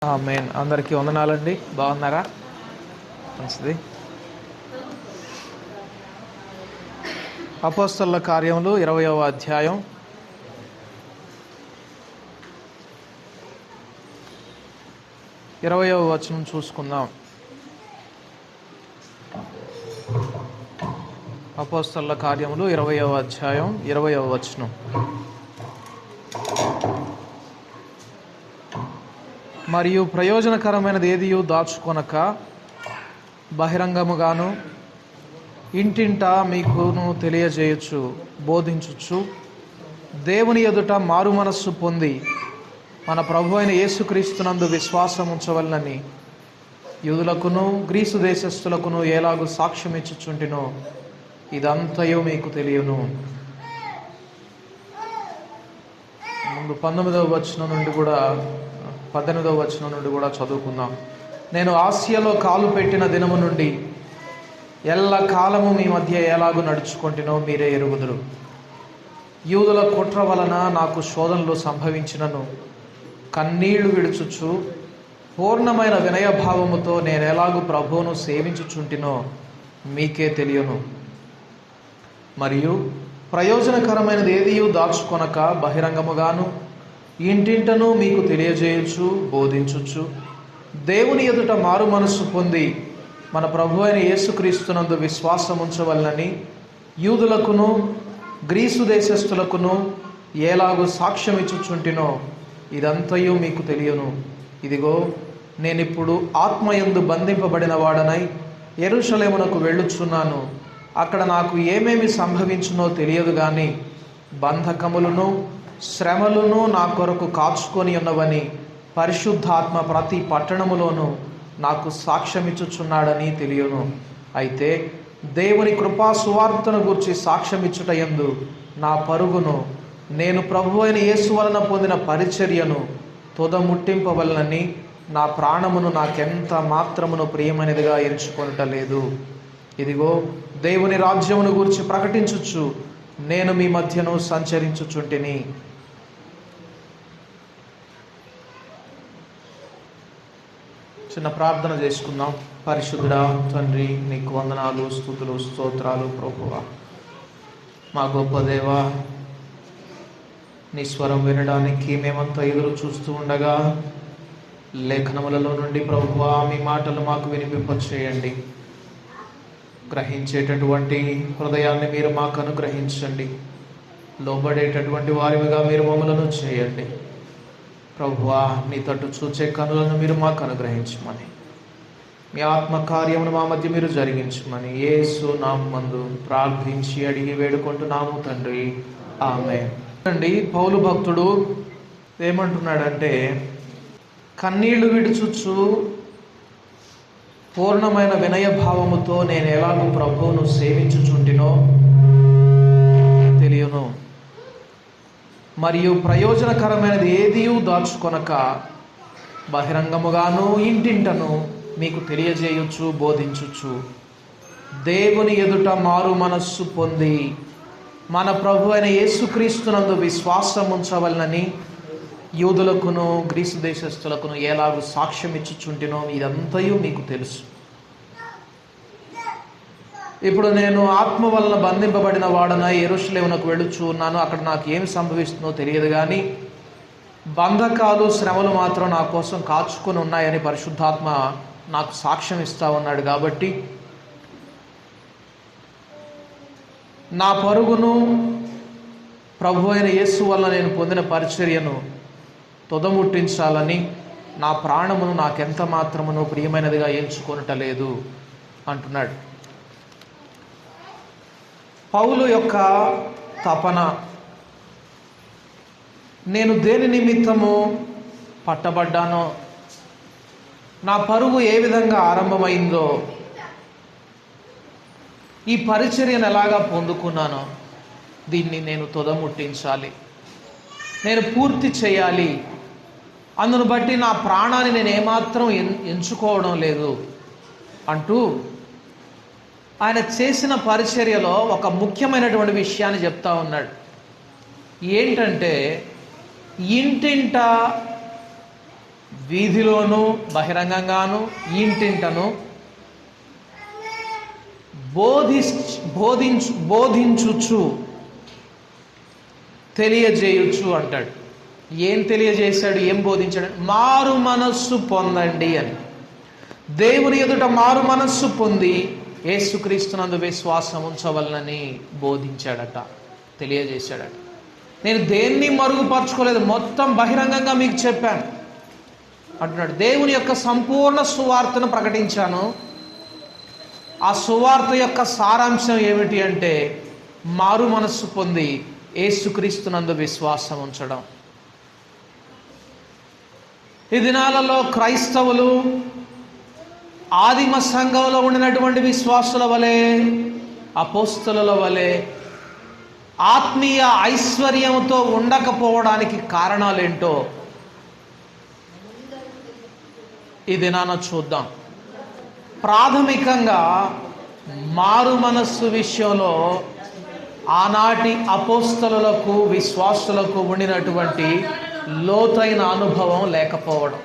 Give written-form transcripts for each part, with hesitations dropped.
ఆమేన్. అందరికీ వందనాలండి. బాగున్నారా? మంచిది. అపోస్తలుల కార్యములు 20వ అధ్యాయం 20వ వచనం చూసుకుందాం. అపోస్తలుల కార్యములు 20వ అధ్యాయం 20వ వచనం. మరియు ప్రయోజనకరమైనది ఏదియు దాచుకొనక బహిరంగముగాను ఇంటింటా మీకును తెలియజేయచ్చు, బోధించుచు దేవుని ఎదుట మారు మనస్సు పొంది మన ప్రభు అయిన యేసుక్రీస్తునందు విశ్వాసం ఉంచవలనని యూదులకును గ్రీసు దేశస్థులకును ఎలాగూ సాక్ష్యం ఇచ్చుచుంటినో ఇదంతయో మీకు తెలియను. ముందు 18వ వచనం నుండి కూడా 18వ వచనం నుండి కూడా చదువుకుందాం. నేను ఆసియాలో కాలు పెట్టిన దినము నుండి ఎల్ల కాలము మీ మధ్య ఎలాగూ నడుచుకుంటునో మీరే ఎరుగుదురు. యూదుల కుట్ర వలన నాకు శోధనలు సంభవించినను కన్నీళ్లు విడుచుచు పూర్ణమైన వినయభావముతో నేను ఎలాగూ ప్రభువును సేవించుచుంటినో మీకే తెలియను. మరియు ప్రయోజనకరమైనది ఏదియు దాచుకొనక బహిరంగముగాను ఇంటింటను మీకు తెలియజేయచ్చు, బోధించుచు దేవుని ఎదుట మారు మనస్సు పొంది మన ప్రభు అయిన యేసుక్రీస్తునందు విశ్వాసం ఉంచవలనని యూదులకును గ్రీసు దేశస్థులకును ఎలాగూ సాక్ష్యం ఇచ్చుచుంటినో ఇదంతయు మీకు తెలియను. ఇదిగో నేనిప్పుడు ఆత్మయందు బంధింపబడిన వాడనై యెరూషలేమునకు వెళ్ళుచున్నాను. అక్కడ నాకు ఏమేమి సంభవించునో తెలియదు కానీ బంధకములను శ్రమలను నా కొరకు కాచుకొని ఉన్నవని పరిశుద్ధాత్మ ప్రతి పట్టణములోనూ నాకు సాక్ష్యమిచ్చుచున్నాడని తెలియను. అయితే దేవుని కృపా సువార్తను గూర్చి సాక్ష్యమిచ్చుట యందు నా పరుగును నేను ప్రభు అయిన యేసు వలన పొందిన పరిచర్యను తుదముట్టింపవలనని నా ప్రాణమును నాకెంత మాత్రమును ప్రియమైనదిగా ఎంచుకొనటలేదు. ఇదిగో దేవుని రాజ్యమును గూర్చి ప్రకటించుచు నేను మీ మధ్యను సంచరించుచుంటిని. చిన్న ప్రార్థన చేసుకుందాం. పరిశుద్ధుడా తండ్రి, నీకు వందనాలు, స్తుతులు, స్తోత్రాలు ప్రభువా. మా గొప్ప దేవా, నీ స్వరం వినడానికి మేమంతా ఎదురు చూస్తూ ఉండగా లేఖనములలో నుండి ప్రభువా మీ మాటలు మాకు వినిపింపచేయండి. గ్రహించేటటువంటి హృదయాన్ని మీరు మాకు అనుగ్రహించండి. లోబడేటటువంటి వారిగా మీరు మమ్మలను చేయండి ప్రభువా. నీ తట్టు చూచే కనులను మీరు మాకు అనుగ్రహించమని, మీ ఆత్మకార్యమును మా మధ్య మీరు జరిగించమని యేసు నామమునందు ప్రార్థించి అడిగి వేడుకుంటున్నాము తండ్రి, ఆమేన్. అండి, పౌలు భక్తుడు ఏమంటున్నాడంటే, కన్నీళ్లు విడుచుచు పూర్ణమైన వినయభావముతో నేను ఎలాగూ ప్రభువును సేవించుచుంటినో తెలియను. మరియు ప్రయోజనకరమైనది ఏదియూ దాచుకొనక బహిరంగముగాను ఇంటింటను మీకు తెలియజేయచ్చు, బోధించుచు దేవుని ఎదుట మారు మనస్సు పొంది మన ప్రభు అయిన యేసుక్రీస్తునందు విశ్వాసం ఉంచవలనని యూదులకును గ్రీసు దేశస్థులకును ఎలాగూ సాక్ష్యం ఇచ్చుచుంటినో ఇదంతయు మీకు తెలుసు. ఇప్పుడు నేను ఆత్మ వలన బంధింపబడిన వాడనై యెరూషలేమునకు వెళ్ళుచు ఉన్నాను. అక్కడ నాకు ఏమి సంభవిస్తుందో తెలియదు కానీ బంధకాలు శ్రమలు మాత్రం నా కోసం కాచుకొని ఉన్నాయని పరిశుద్ధాత్మ నాకు సాక్ష్యం ఇస్తా ఉన్నాడు. కాబట్టి నా పరుగును ప్రభు అయిన యేసు వల్ల నేను పొందిన పరిచర్యను తుదముట్టించాలని నా ప్రాణమును నాకెంత మాత్రమును ప్రియమైనదిగా ఎంచుకొనటలేదు అంటున్నాడు. పౌలు యొక్క తపన, నేను దేని నిమిత్తము పట్టబడ్డానో, నా పరుగు ఏ విధంగా ఆరంభమైందో, ఈ పరిచర్యను ఎలాగా పొందుకున్నానో దీన్ని నేను తుదముట్టించాలి, నేను పూర్తి చేయాలి. అందును బట్టి నా ప్రాణాన్ని నేను ఏమాత్రం ఎంచుకోవడం లేదు అంటూ ఆయన చేసిన పరిచర్యలో ఒక ముఖ్యమైనటువంటి విషయాన్ని చెప్తా ఉన్నాడు. ఏంటంటే, ఇంటింట వీధిలోను బహిరంగంగాను ఇంటింటను బోధించుచు తెలియజేయుచు అంటాడు. ఏం తెలియజేశాడు, ఏం బోధించాడు? మారు మనస్సు పొందండి అని. దేవుని ఎదుట మారు మనస్సు పొంది యేసుక్రీస్తునందు విశ్వాసం ఉంచవలనని బోధించాడట, తెలియజేశాడట. నేను దేన్ని మరుగుపరచుకోలేదు, మొత్తం బహిరంగంగా మీకు చెప్పాను అంటున్నాడు. దేవుని యొక్క సంపూర్ణ సువార్తను ప్రకటించాను. ఆ సువార్త యొక్క సారాంశం ఏమిటి అంటే మారు మనస్సు పొంది యేసుక్రీస్తునందు విశ్వాసం ఉంచడం. ఈ దినాలలో క్రైస్తవులు ఆదిమ సంఘంలో ఉండినటువంటి విశ్వాసుల వలె, అపోస్తలుల వలె ఆత్మీయ ఐశ్వర్యంతో ఉండకపోవడానికి కారణాలేంటో ఈ దినాన చూద్దాం. ప్రాథమికంగా మారు మనస్సు విషయంలో ఆనాటి అపోస్తలులకు విశ్వాసులకు ఉండినటువంటి లోతైన అనుభవం లేకపోవడం.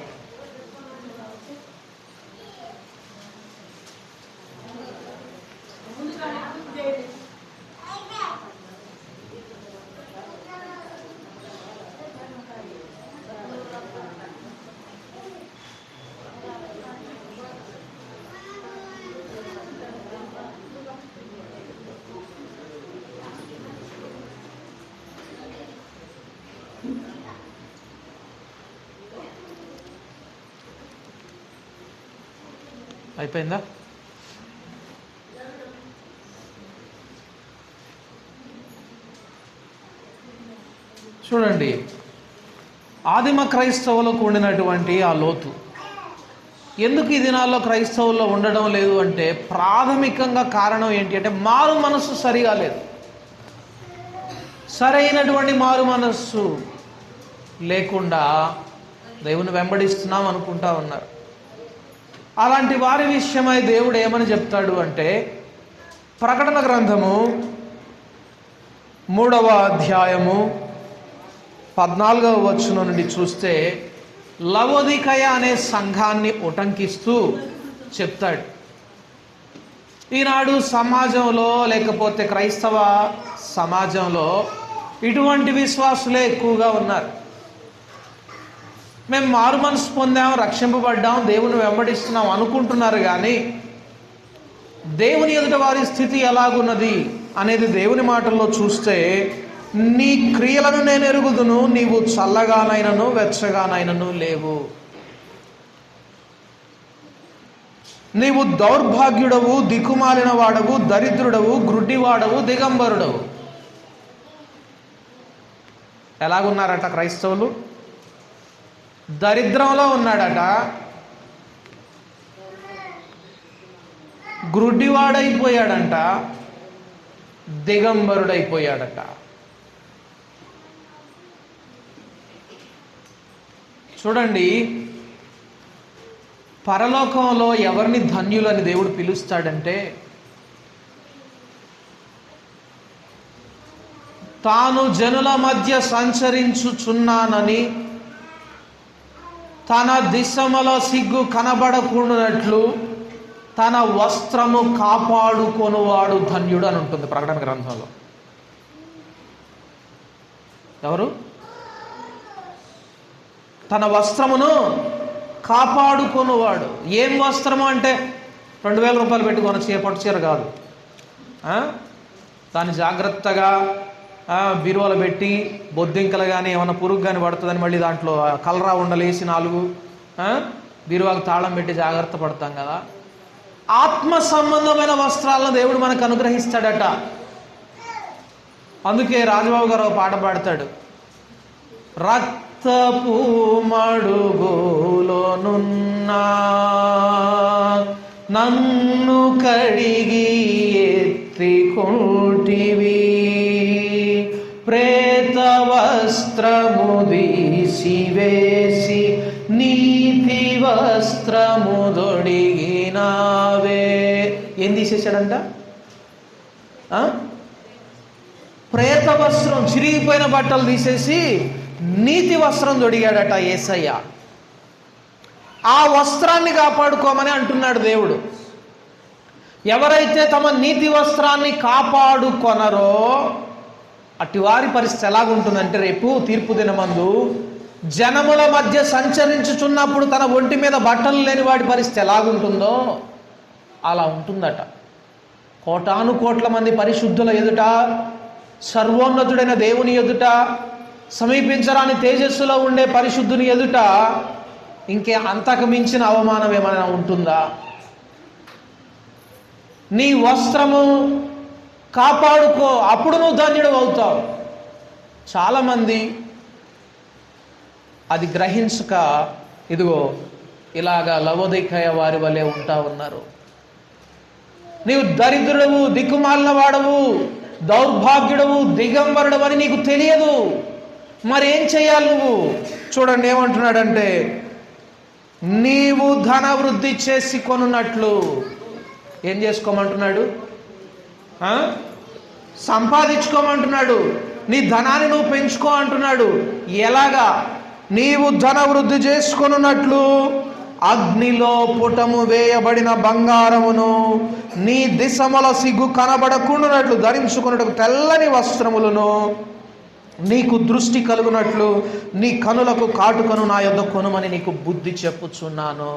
అయిపోయిందా? చూడండి, ఆదిమ క్రైస్తవులకు ఉండినటువంటి ఆ లోతు ఎందుకు ఈ దినాల్లో క్రైస్తవుల్లో ఉండడం లేదు అంటే ప్రాథమికంగా కారణం ఏంటి అంటే మారు మనస్సు సరిగా లేదు. సరైనటువంటి మారు మనస్సు లేకుండా దేవుని వెంబడిస్తున్నాం అనుకుంటా ఉన్నారు. అలాంటి వారి విషయమై దేవుడు ఏమని చెప్తాడు అంటే ప్రకటన గ్రంథము 3వ అధ్యాయము 14వ వచనం నుండి చూస్తే లవోదికయ అనే సంఘాన్ని ఉటంకిస్తూ చెప్తాడు. ఈనాడు సమాజంలో లేకపోతే క్రైస్తవ సమాజంలో ఇటువంటి విశ్వాసులే ఎక్కువగా ఉన్నారు. మేము మారు మనసు పొందాం, రక్షింపబడ్డాం, దేవుని వెంబడిస్తున్నాం అనుకుంటున్నారు. కానీ దేవుని ఎదుట వారి స్థితి ఎలాగున్నది అనేది దేవుని మాటల్లో చూస్తే నీ క్రియలను నేను ఎరుగుదును, నీవు చల్లగానైనను వెచ్చగానైనను లేవు. నీవు దౌర్భాగ్యుడవు, దిక్కుమాలిన వాడవు, దరిద్రుడవు, గ్రుడ్డివాడవు, దిగంబరుడవు. ఎలాగున్నారట క్రైస్తవులు? దరిద్రంలో ఉన్నాడట, గ్రుడ్డివాడైపోయాడంట, దిగంబరుడైపోయాడట. చూడండి, పరలోకంలో ఎవరిని ధన్యులని దేవుడు పిలుస్తాడంటే తాను జనుల మధ్య సంచరించుచున్నానని తన దిశమలో సిగ్గు కనబడకుండానట్లు తన వస్త్రము కాపాడుకొనువాడు ధన్యుడు అని ఉంటుంది ప్రకటన గ్రంథంలో. ఎవరు? తన వస్త్రమును కాపాడుకొనువాడు. ఏం వస్త్రము అంటే 2000 రూపాయలు పెట్టి కొన పట్టు చీర కాదు. దాన్ని జాగ్రత్తగా బీరువాలో పెట్టి బొద్దింకలు కానీ ఏమైనా పురుగు కానీ పడుతుందని మళ్ళీ దాంట్లో కలరా ఉండలేసి 4 బీరువాకు తాళం పెట్టి జాగ్రత్త పడతాం కదా. ఆత్మ సంబంధమైన వస్త్రాలను దేవుడు మనకు అనుగ్రహిస్తాడట. అందుకే రాజబాబు గారు ఒక పాట పాడతాడు. రక్తపు మడుగులోనున్నా నన్ను కడిగి ఎత్తికొంటివి, ప్రేత వస్త్రము తీసివేసి నీతి వస్త్రము దొడిగినావే. ఏం తీసేశాడంట? ప్రేత వస్త్రం, చిరిగిపోయిన బట్టలు తీసేసి నీతి వస్త్రం దొడిగాడట యేసయ్య. ఆ వస్త్రాన్ని కాపాడుకోమని అంటున్నాడు దేవుడు. ఎవరైతే తమ నీతి వస్త్రాన్ని కాపాడుకొనరో అట్టి వారి పరిస్థితి ఎలాగుంటుందంటే, రేపు తీర్పు దినమందు జనముల మధ్య సంచరించుచున్నప్పుడు తన ఒంటి మీద బట్టలు లేని వాడి పరిస్థితి ఎలాగుంటుందో అలా ఉంటుందట. కోటాను కోట్ల మంది పరిశుద్ధుల ఎదుట, సర్వోన్నతుడైన దేవుని ఎదుట, సమీపించరాని తేజస్సులో ఉండే పరిశుద్ధుని ఎదుట ఇంకే అంతకు మించిన అవమానం ఏమైనా ఉంటుందా? నీ వస్త్రము కాపాడుకో, అప్పుడు నువ్వు ధన్యుడు అవుతావు. చాలామంది అది గ్రహించక ఇదిగో ఇలాగా లవోదికయ వారి వలె ఉంటా ఉన్నారు. నీవు దరిద్రుడవు, దిక్కుమాలిన వాడవు, దౌర్భాగ్యుడవు, దిగంబరుడవు అని నీకు తెలియదు. మరి ఏం చేయాలి నువ్వు? చూడండి ఏమంటున్నాడంటే, నీవు ధన వృద్ధి చేసి కొనున్నట్లు. ఏం చేసుకోమంటున్నాడు? సంపాదించుకోమంటున్నాడు. నీ ధనాన్ని నువ్వు పెంచుకో అంటున్నాడు. ఎలాగా? నీవు ధన వృద్ధి చేసుకొనున్నట్లు అగ్నిలో పుటము వేయబడిన బంగారమును నీ దిశముల సిగ్గు కనబడకుండానట్లు ధరించుకున్నట్టు తెల్లని వస్త్రములను నీకు దృష్టి కలుగునట్లు నీ కనులకు కాటుకను నా యొద్ద కొనుమని నీకు బుద్ధి చెప్పుచున్నాను.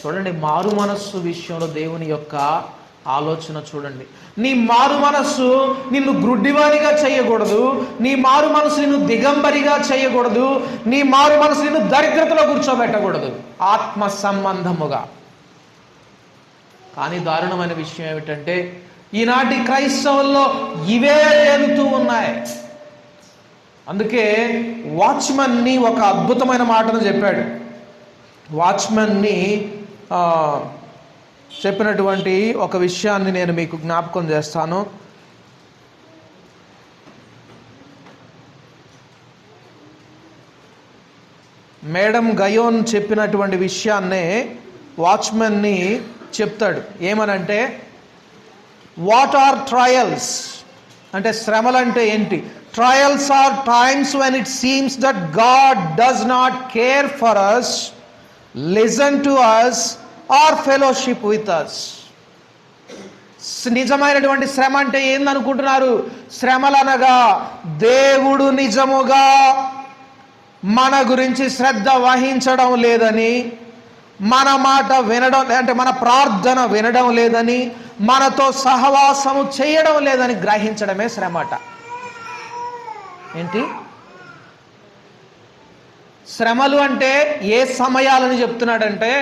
చూడండి, మారు మనస్సు విషయంలో దేవుని యొక్క ఆలోచన చూడండి. నీ మారు మనస్సు నిన్ను గ్రుడ్డివానిగా చేయకూడదు. నీ మారు మనసు నిన్ను దిగంబరిగా చేయకూడదు. నీ మారు మనసు నిన్ను దరిద్రతలో కూర్చోబెట్టకూడదు, ఆత్మ సంబంధముగా. కానీ దారుణమైన విషయం ఏమిటంటే, ఈనాటి క్రైస్తవుల్లో ఇవే ఏలుతూ ఉన్నాయి. అందుకే వాచ్మెన్ని ఒక అద్భుతమైన మాటను చెప్పాడు. వాచ్మెన్ని చెప్పినటువంటి ఒక విషయాన్ని నేను మీకు జ్ఞాపకం చేస్తాను. మేడం గయోన్ చెప్పినటువంటి విషయాన్నే వాచ్మెన్ని చెప్తాడు. ఏమనంటే, వాట్ ఆర్ ట్రయల్స్ అంటే, శ్రమలు అంటే ఏంటి? Trials are times when it seems that God does not care for us, listen to us or fellowship with us. నిజమైనటువంటి శ్రమ అంటే ఏందనుకుంటున్నారు? శ్రమలనగా దేవుడు నిజముగా మన గురించి శ్రద్ధ వహించడం లేదని, మన మాట వినడం అంటే మన ప్రార్థన వినడం లేదని, మనతో సహవాసము చేయడం లేదని గ్రహించడమే శ్రమట. ఏంటి శ్రమలు అంటే? ఏ సమయాలని చెప్తున్నాడంటే,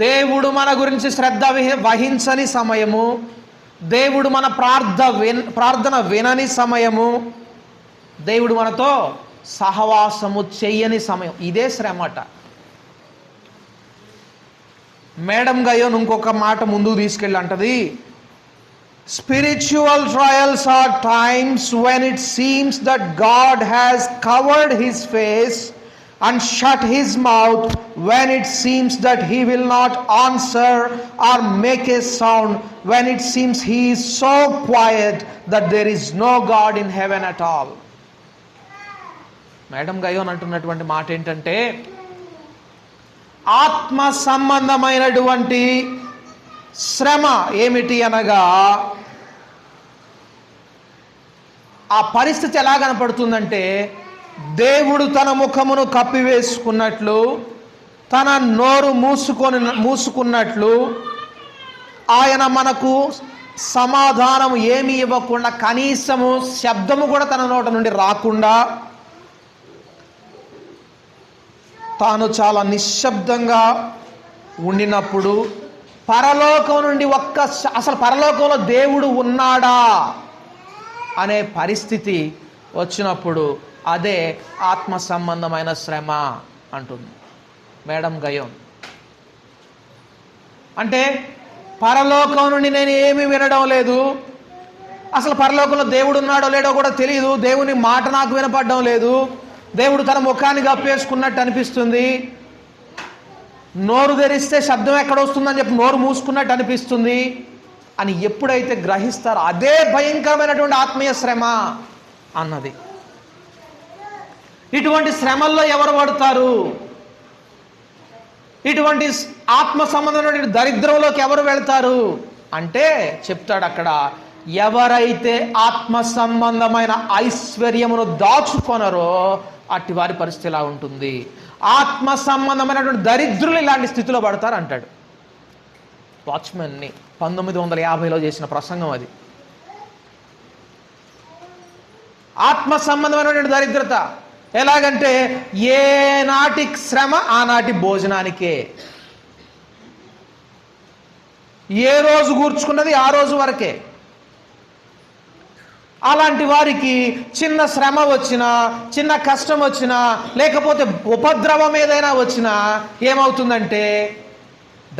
దేవుడు మన గురించి శ్రద్ధ వహించని సమయము, దేవుడు మన ప్రార్థన వినని సమయము, దేవుడు మనతో సహవాసము చెయ్యని సమయం, ఇదే శ్రమట. మేడం గయోన్ ఇంకొక మాట ముందుకు తీసుకెళ్ళి అంటది, spiritual trials are times when it seems that God has covered his face and shut his mouth, when it seems that he will not answer or make a sound, when it seems he is so quiet that there is no God in heaven at all. Madam గయోన్ అంటున్నటువంటి మాట ఏంటంటే, ఆత్మ సంబంధమైనటువంటి శ్రమ ఏమిటి అనగా, ఆ పరిస్థితి ఎలా కనపడుతుందంటే, దేవుడు తన ముఖమును కప్పివేసుకున్నట్లు, తన నోరు మూసుకున్నట్లు, ఆయన మనకు సమాధానం ఏమి ఇవ్వకుండా, కనీసము శబ్దము కూడా తన నోట నుండి రాకుండా, తాను చాలా నిశ్శబ్దంగా ఉండినప్పుడు, పరలోకం నుండి అసలు పరలోకంలో దేవుడు ఉన్నాడా అనే పరిస్థితి వచ్చినప్పుడు అదే ఆత్మ సంబంధమైన శ్రమ అంటుంది మేడం గయోన్. అంటే పరలోకం నుండి నేను ఏమీ వినడం లేదు, అసలు పరలోకంలో దేవుడు ఉన్నాడో లేడో కూడా తెలియదు, దేవుని మాట నాకు వినపడడం లేదు, దేవుడు తన ముఖాన్ని కప్పేసుకున్నట్టు అనిపిస్తుంది, నోరు తెరిస్తే శబ్దం ఎక్కడొస్తుందని చెప్పి నోరు మూసుకున్నట్టు అనిపిస్తుంది అని ఎప్పుడైతే గ్రహిస్తారో అదే భయంకరమైనటువంటి ఆత్మీయ శ్రమ అన్నది. ఇటువంటి శ్రమల్లో ఎవరు పడతారు? ఇటువంటి ఆత్మ సంబంధమైన దరిద్రంలోకి ఎవరు వెళ్తారు అంటే చెప్తాడు అక్కడ, ఎవరైతే ఆత్మ సంబంధమైన ఐశ్వర్యమును దాచుకొనరో అట్టి వారి పరిస్థితి ఎలా ఉంటుంది. ఆత్మ సంబంధమైనటువంటి దరిద్రులు ఇలాంటి స్థితిలో పడతారు అంటాడు. వాచ్మెన్ని 1950లో చేసిన ప్రసంగం అది. ఆత్మ సంబంధమైనటువంటి దరిద్రత ఎలాగంటే, ఏనాటి శ్రమ ఆనాటి భోజనానికే, ఏ రోజు కూర్చుకున్నది ఆ రోజు వరకే. అలాంటి వారికి చిన్న శ్రమ వచ్చినా, చిన్న కష్టం వచ్చినా, లేకపోతే ఉపద్రవం ఏదైనా వచ్చినా ఏమవుతుందంటే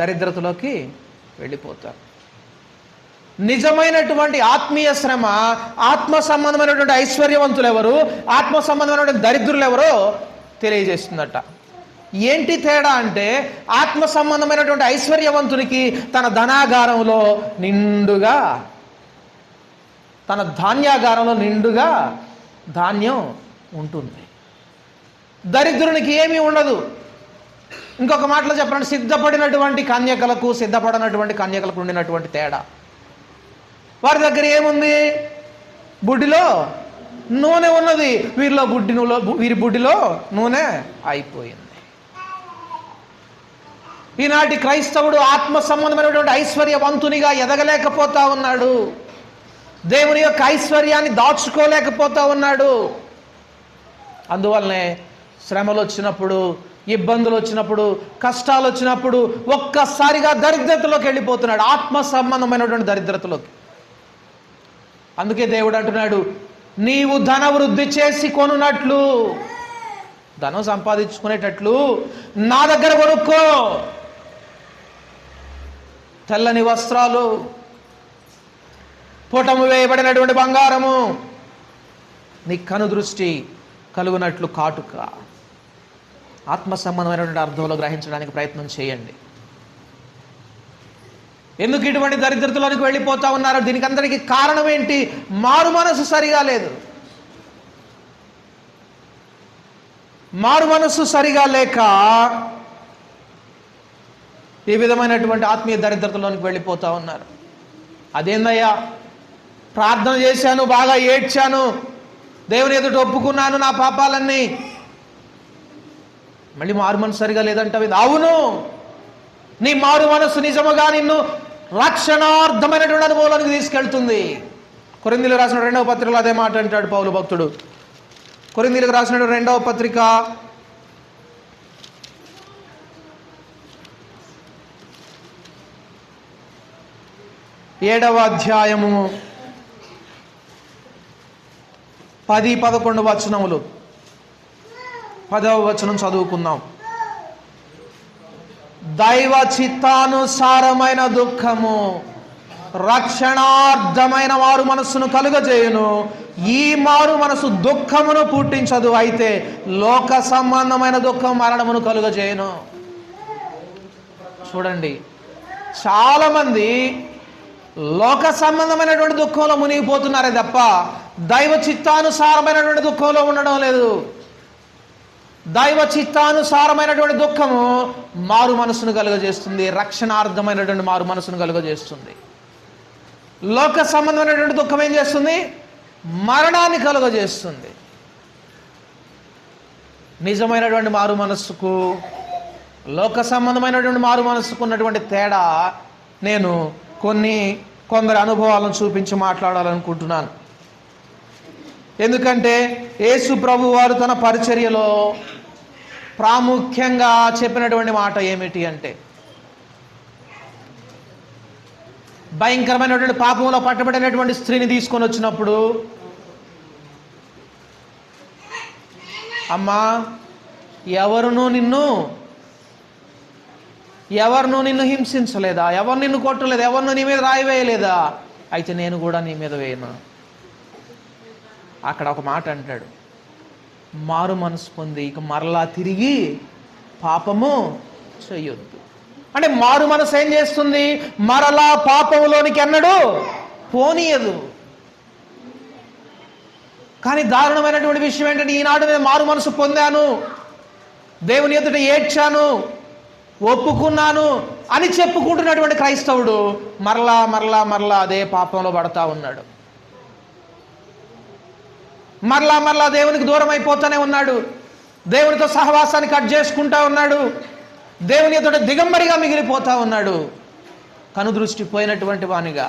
దరిద్రతలోకి వెళ్ళిపోతారు. నిజమైనటువంటి ఆత్మీయ శ్రమ, ఆత్మ సంబంధమైనటువంటి ఐశ్వర్యవంతులు ఎవరు, ఆత్మ సంబంధమైనటువంటి దరిద్రులు ఎవరో తెలియజేస్తుందట. ఏంటి తేడా అంటే, ఆత్మ సంబంధమైనటువంటి ఐశ్వర్యవంతునికి తన ధనాగారంలో నిండుగా, తన ధాన్యాగారంలో నిండుగా ధాన్యం ఉంటుంది. దరిద్రునికి ఏమీ ఉండదు. ఇంకొక మాటలో చెప్పాలంటే, సిద్ధపడినటువంటి కన్యకలకు సిద్ధపడినటువంటి కన్యకలకు ఉండినటువంటి తేడా. వారి దగ్గర ఏముంది? బుడ్డిలో నూనె ఉన్నది, వీరి బుడ్డిలో నూనె అయిపోయింది. ఈనాటి క్రైస్తవుడు ఆత్మ సంబంధమైనటువంటి ఐశ్వర్యవంతునిగా ఎదగలేకపోతా ఉన్నాడు. దేవుని యొక్క ఐశ్వర్యాన్ని దాచుకోలేకపోతా ఉన్నాడు. అందువల్లనే శ్రమలు వచ్చినప్పుడు, ఇబ్బందులు వచ్చినప్పుడు, కష్టాలు వచ్చినప్పుడు ఒక్కసారిగా దరిద్రతలోకి వెళ్ళిపోతున్నాడు, ఆత్మ సంబంధమైనటువంటి దరిద్రతలోకి. అందుకే దేవుడు అంటున్నాడు, నీవు ధన వృద్ధి చేసి కొనున్నట్లు, ధనం సంపాదించుకునేటట్లు నా దగ్గర కొనుక్కో. తెల్లని వస్త్రాలు, పుటము వేయబడినటువంటి బంగారము, నీ కను దృష్టి కలుగునట్లు కాటుక. ఆత్మ సంబంధమైనటువంటి అర్థంలో గ్రహించడానికి ప్రయత్నం చేయండి. ఎందుకు ఇటువంటి దరిద్రతలోనికి వెళ్ళిపోతా ఉన్నారో దీనికి అందరికీ కారణం ఏంటి? మారు మనసు సరిగా లేదు. మారు మనసు సరిగా లేక ఈ విధమైనటువంటి ఆత్మీయ దరిద్రతలోనికి వెళ్ళిపోతా ఉన్నారు. అదేందయ్యా, ప్రార్థన చేశాను, బాగా ఏడ్చాను, దేవుని ఎదుట ఒప్పుకున్నాను నా పాపాలన్నీ, మళ్ళీ మారు మనసు సరిగా లేదంటావు. అవును, నీ మారు మనసు నిజముగా నిన్ను రక్షణార్థమైనటువంటి అనుభవానికి తీసుకెళ్తుంది. కొరింథీయులకు రాసిన 2వ పత్రికలో అదే మాట అంటాడు పౌలు భక్తుడు. కొరింథీయులకు రాసిన 2వ పత్రిక 7వ అధ్యాయము 10-11 వచనములు. 10వ వచనం చదువుకుందాం. దైవ చిత్తానుసారమైన దుఃఖము రక్షణార్థమైన మారు మనస్సును కలుగజేయును. ఈ మారు మనసు దుఃఖమును పుట్టించదు, అయితే లోక సంబంధమైన దుఃఖం మరణమును కలుగజేయును. చూడండి, చాలామంది లోక సంబంధమైనటువంటి దుఃఖంలో మునిగిపోతున్నారే తప్ప దైవ చిత్తానుసారమైనటువంటి దుఃఖంలో ఉండడం లేదు. దైవ చిత్తానుసారమైనటువంటి దుఃఖము మారు మనసును కలుగజేస్తుంది, రక్షణార్థమైనటువంటి మారు మనసును కలుగజేస్తుంది. లోక సంబంధమైనటువంటి దుఃఖం ఏం చేస్తుంది? మరణాన్ని కలుగజేస్తుంది. నిజమైనటువంటి మారు మనస్సుకు లోక సంబంధమైనటువంటి మారు మనస్సుకు ఉన్నటువంటి తేడా నేను కొందరు అనుభవాలను చూపించి మాట్లాడాలనుకుంటున్నాను. ఎందుకంటే యేసు ప్రభు వారు తన పరిచర్యలో ప్రాముఖ్యంగా చెప్పినటువంటి మాట ఏమిటి అంటే, భయంకరమైనటువంటి పాపంలో పట్టబడినటువంటి స్త్రీని తీసుకొని వచ్చినప్పుడు, అమ్మా, ఎవరునూ నిన్ను హింసించలేదా? ఎవరు నిన్ను కొట్టలేదా? ఎవరిను నీ మీద రాయి వేయలేదా? అయితే నేను కూడా నీ మీద వేయను. అక్కడ ఒక మాట అంటాడు, మారు మనసు పొంది ఇక మరలా తిరిగి పాపము చేయొద్దు. అంటే మారు మనసు ఏం చేస్తుంది? మరలా పాపంలోనికి ఎన్నడూ పోనీయదు. కానీ దారుణమైనటువంటి విషయం ఏంటంటే, ఈనాడు నేను మారు మనసు పొందాను, దేవుని ఎదుట ఏడ్చాను, ఒప్పుకున్నాను అని చెప్పుకుంటున్నటువంటి క్రైస్తవుడు మరలా మరలా మరలా అదే పాపంలో పడతా ఉన్నాడు. మరలా మరలా దేవునికి దూరం అయిపోతూనే ఉన్నాడు. దేవునితో సహవాసాన్ని కట్ చేసుకుంటా ఉన్నాడు. దేవుని ఎదుట దిగంబరిగా మిగిలిపోతా ఉన్నాడు. కనుదృష్టి పోయినటువంటి వానిగా.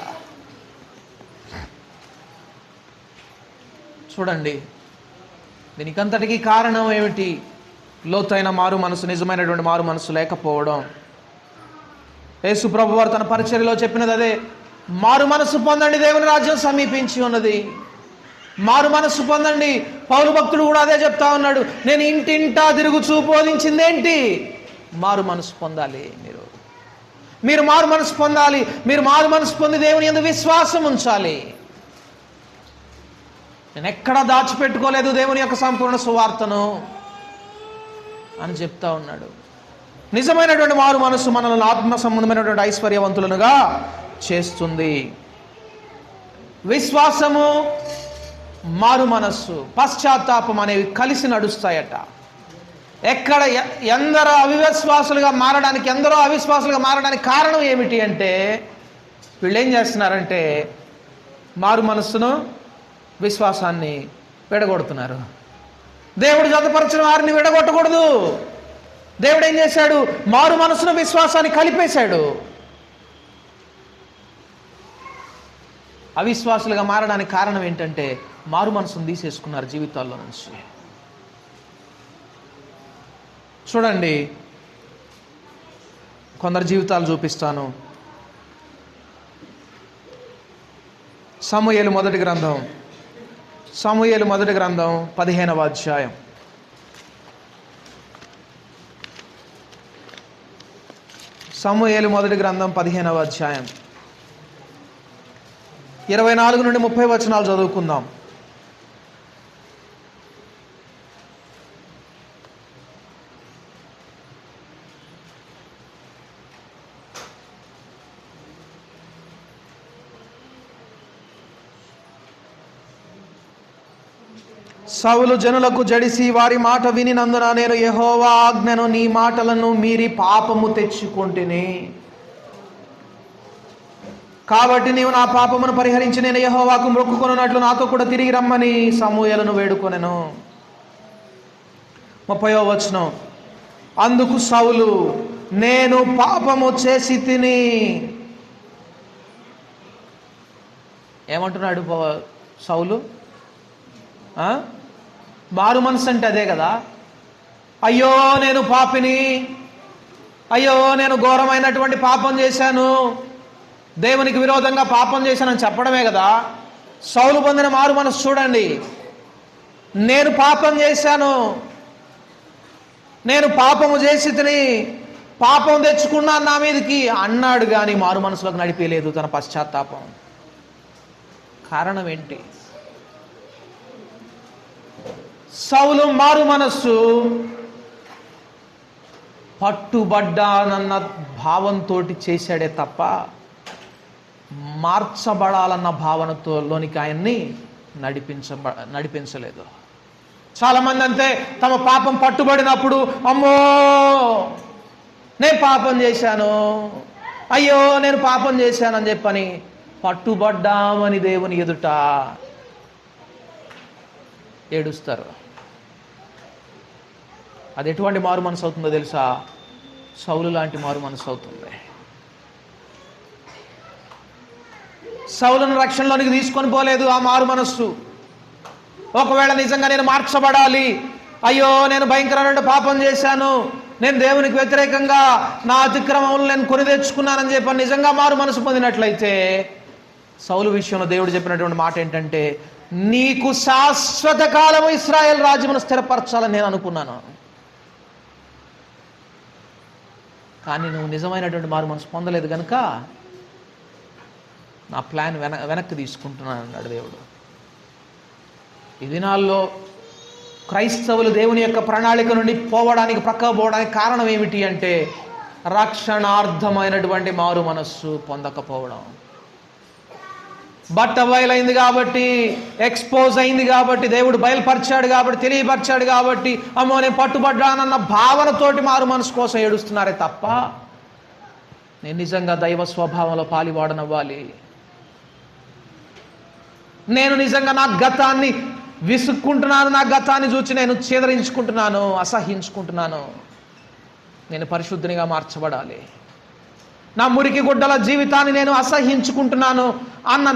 చూడండి, దీనికంతటికీ కారణం ఏమిటి? లోతైన మారు మనసు, నిజమైనటువంటి మారు మనసు లేకపోవడం. యేసు ప్రభువారు తన పరిచర్యలో చెప్పినది అదే. మారు మనసు పొందండి, దేవుని రాజ్యం సమీపించి ఉన్నది. మారు మనసు పొందండి. పౌలు భక్తుడు కూడా అదే చెప్తా ఉన్నాడు. నేను ఇంటింటా తిరుగుచూ బోధించిందేంటి? మారు మనసు పొందాలి. మీరు మారు మనసు పొందాలి. మీరు మారు మనసు పొంది దేవుని యందు విశ్వాసం ఉంచాలి. నేను ఎక్కడా దాచిపెట్టుకోలేదు దేవుని యొక్క సంపూర్ణ సువార్తను అని చెప్తా ఉన్నాడు. నిజమైనటువంటి మారు మనసు మనల్ని ఆత్మ సంబంధమైనటువంటి ఐశ్వర్యవంతులనుగా చేస్తుంది. విశ్వాసము, మారు మనస్సు, పశ్చాత్తాపం అనేవి కలిసి నడుస్తాయట. ఎక్కడ ఎందరో అవిశ్వాసులుగా మారడానికి కారణం ఏమిటి అంటే, వీళ్ళు ఏం చేస్తున్నారంటే మారు మనస్సును, విశ్వాసాన్ని విడగొడుతున్నారు. దేవుడు జతపరచిన వారిని విడగొట్టకూడదు. దేవుడు ఏం చేశాడు? మారు మనసును, విశ్వాసాన్ని కలిపేశాడు. అవిశ్వాసులుగా మారడానికి కారణం ఏంటంటే మారు మనసును తీసేసుకున్నారు జీవితాల్లో నుంచి. చూడండి, కొందరు జీవితాలు చూపిస్తాను. సమూయేలు మొదటి గ్రంథం 15వ అధ్యాయం. సమూయేలు మొదటి గ్రంథం 15వ అధ్యాయం 24 నుండి 30 వచనాలు చదువుకుందాం. సౌలు జనులకు జడిసి వారి మాట వినినందున నేను యెహోవా ఆజ్ఞను నీ మాటలను మీరి పాపము తెచ్చుకొంటిని. కాబట్టి నీవు నా పాపమును పరిహరించి నేను యెహోవాకు మొక్కుకొనున్నట్లు నాతో కూడా తిరిగి రమ్మని సమూయేలును వేడుకొనెను. 30వ వచనం. అందుకు సౌలు, నేను పాపము చేసి తిని. ఏమంటున్నాడు సౌలు? మారు మనసు అంటే అదే కదా. అయ్యో నేను పాపిని, అయ్యో నేను ఘోరమైనటువంటి పాపం చేశాను, దేవునికి విరోధంగా పాపం చేశానని చెప్పడమే కదా. సౌలు పొందిన మారు మనసు చూడండి. నేను పాపం చేశాను, నేను పాపము చేసి తిని, పాపం తెచ్చుకున్నాను నా మీదకి అన్నాడు, కానీ మారు మనసులోకి నడిపేయలేదు తన పశ్చాత్తాపం. కారణం ఏంటి? సౌలు మారు మనస్సు పట్టుబడ్డానన్న భావంతో చేశాడే తప్ప మార్చబడాలన్న భావనతో లోనికి ఆయన్ని నడిపించలేదు. చాలామంది అంతే, తమ పాపం పట్టుబడినప్పుడు అమ్మో నేను పాపం చేశాను, అయ్యో నేను పాపం చేశానని చెప్పని పట్టుబడ్డామని దేవుని ఎదుట ఏడుస్తారు. అది ఎటువంటి మారు మనసు అవుతుందో తెలుసా? సౌలు లాంటి మారు మనసు అవుతుంది. సౌలును రక్షణలోనికి తీసుకొని పోలేదు ఆ మారు మనస్సు. ఒకవేళ నిజంగా నేను మార్చబడాలి, అయ్యో నేను భయంకరమైన పాపం చేశాను, నేను దేవునికి వ్యతిరేకంగా నా అతిక్రమములు నేను కొని తెచ్చుకున్నానని చెప్పి నిజంగా మారు మనసు పొందినట్లయితే, సౌలు విషయంలో దేవుడు చెప్పినటువంటి మాట ఏంటంటే, నీకు శాశ్వత కాలము ఇశ్రాయేలు రాజ్యమును స్థిరపరచాలని నేను అనుకున్నాను, కానీ నువ్వు నిజమైనటువంటి మారు మనసు పొందలేదు కనుక నా ప్లాన్ వెనక్కి తీసుకుంటున్నాను అన్నాడు దేవుడు. ఈ దినాల్లో క్రైస్తవులు దేవుని యొక్క ప్రణాళిక నుండి ప్రక్కకు పోవడానికి కారణం ఏమిటి అంటే, రక్షణార్థమైనటువంటి మారు మనస్సు పొందకపోవడం. బట్ట బయలైంది కాబట్టి, ఎక్స్పోజ్ అయింది కాబట్టి, దేవుడు బయలుపరిచాడు కాబట్టి, తెలియపరిచాడు కాబట్టి, అమ్మో నేను పట్టుబడ్డానన్న భావనతోటి మారు మనసు కోసం ఏడుస్తున్నారే తప్ప నేను నిజంగా దైవ స్వభావంలో పాలివాడనవ్వాలి, నేను నిజంగా నా గతాన్ని విసుక్కుంటున్నాను, నా గతాన్ని చూచి నేను చేదరించుకుంటున్నాను, అసహించుకుంటున్నాను, నేను పరిశుద్ధునిగా మార్చబడాలి, నా మురికి గుడ్డల జీవితాన్ని నేను అసహించుకుంటున్నాను అన్న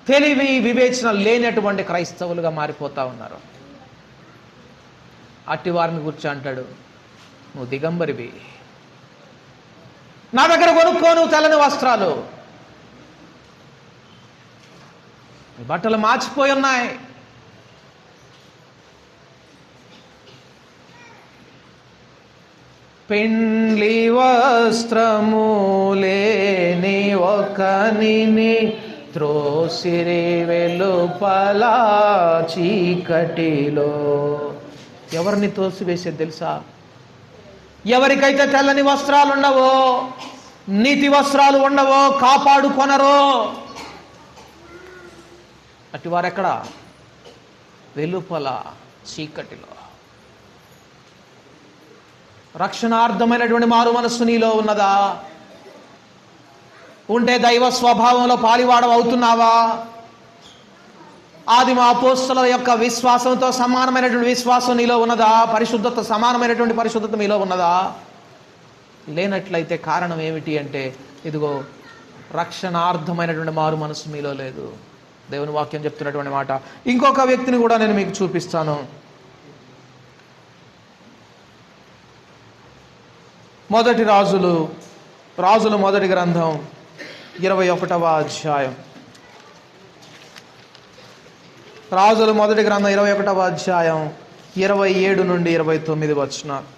తెలివి వివేచన లేనటువంటి క్రైస్తవులుగా మారిపోతా ఉన్నారు. అట్టి వారిని గురించి అంటాడు, నువ్వు దిగంబరివి, నా దగ్గర కొనుక్కో నువ్వు తెల్లని వస్త్రాలు, బట్టలు మార్చిపోయి ఉన్నాయి, పెండ్లి వస్త్రము లేని ఒకనిని త్రోసిరి వెలుపల చీకటిలో. ఎవరిని తోసివేసేది తెలుసా? ఎవరికైతే తెల్లని వస్త్రాలు ఉండవో, నీతి వస్త్రాలు ఉండవో, కాపాడుకొనరో అటు వారెక్కడ? వెలుపల చీకటిలో. రక్షణార్థమైనటువంటి మారు మనస్సు నీలో ఉన్నదా? ఉంటే దైవ స్వభావంలో పాలివాడవు అవుతున్నావా? ఆదిమ అపోస్తలుల యొక్క విశ్వాసంతో సమానమైనటువంటి విశ్వాసం నీలో ఉన్నదా? పరిశుద్ధత సమానమైనటువంటి పరిశుద్ధత మీలో ఉన్నదా? లేనట్లయితే కారణం ఏమిటి అంటే, ఇదిగో రక్షణార్థమైనటువంటి మారు మనస్సు మీలో లేదు. దేవుని వాక్యం చెప్తున్నటువంటి మాట. ఇంకొక వ్యక్తిని కూడా నేను మీకు చూపిస్తాను. మొదటి రాజులు మొదటి గ్రంథం 21వ అధ్యాయం. రాజులు మొదటి గ్రంథం 21వ అధ్యాయం 27 నుండి 29 వచనాలు.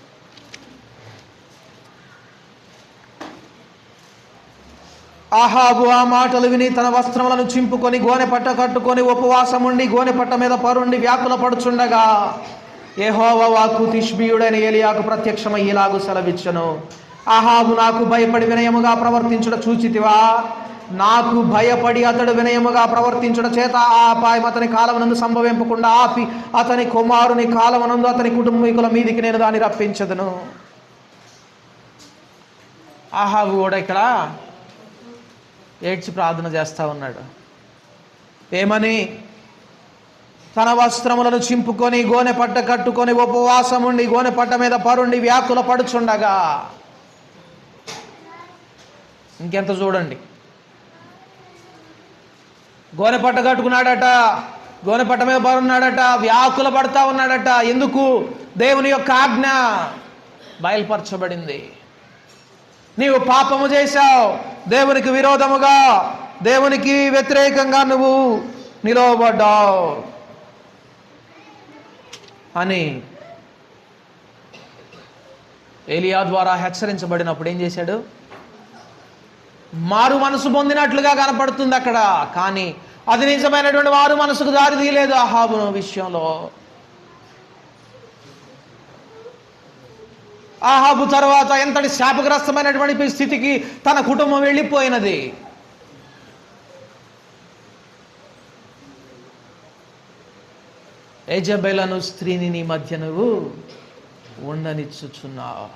ఆహాబు ఆ మాటలు విని తన వస్త్రములను చింపుకొని గోనె పట్ట కట్టుకొని ఉపవాసం ఉండి గోనె పట్ట మీద పరుండి వ్యాకుల పడుచుండగా యెహోవా వాక్కు తిష్బీయుడైన ఏలియాకు ప్రత్యక్షమై ఇలాగు సెలవిచ్చెను. ఆహాబు నాకు భయపడి వినయముగా ప్రవర్తించుట చూచితివా? నాకు భయపడి అతడు వినయముగా ప్రవర్తించుట చేత ఆ అపాయం అతని కాలమునందు సంభవింపకుండా ఆపి అతని కుమారుని కాలమునందు అతని కుటుంబీకుల మీదికి నేను దాన్ని రప్పించదును. ఆహాబు కూడా ఇక్కడ ఏడ్చి ప్రార్థన చేస్తూ ఉన్నాడు. ఏమని? తన వస్త్రములను చింపుకొని గోనె పట్ట కట్టుకొని ఉపవాసం ఉండి గోనె పట్ట మీద పరుండి వ్యాకుల పడుచుండగా. ఇంకెంత చూడండి, గోనె పట్ట కట్టుకున్నాడట, గోనె పట్ట మీద పరున్నాడట, వ్యాకుల పడతా ఉన్నాడట. ఎందుకు? దేవుని యొక్క ఆజ్ఞ బయలుపరచబడింది. నీవు పాపము చేశావు, దేవునికి విరోధముగా, దేవునికి వ్యతిరేకంగా నువ్వు నిలవబడ్డావు అని ఏలియా ద్వారా హెచ్చరించబడినప్పుడు ఏం చేశాడు? మారు మనసు పొందినట్లుగా కనపడుతుంది అక్కడ, కానీ అది నిజమైనటువంటి మారు మనసుకు దారి తీయలేదు అహాబు విషయంలో. ఆహాబు తర్వాత ఎంతటి శాపగ్రస్తమైనటువంటి స్థితికి తన కుటుంబం వెళ్ళిపోయినది. యెజబెలను స్త్రీని నీ మధ్య నువ్వు ఉండనిచ్చుచున్నావు,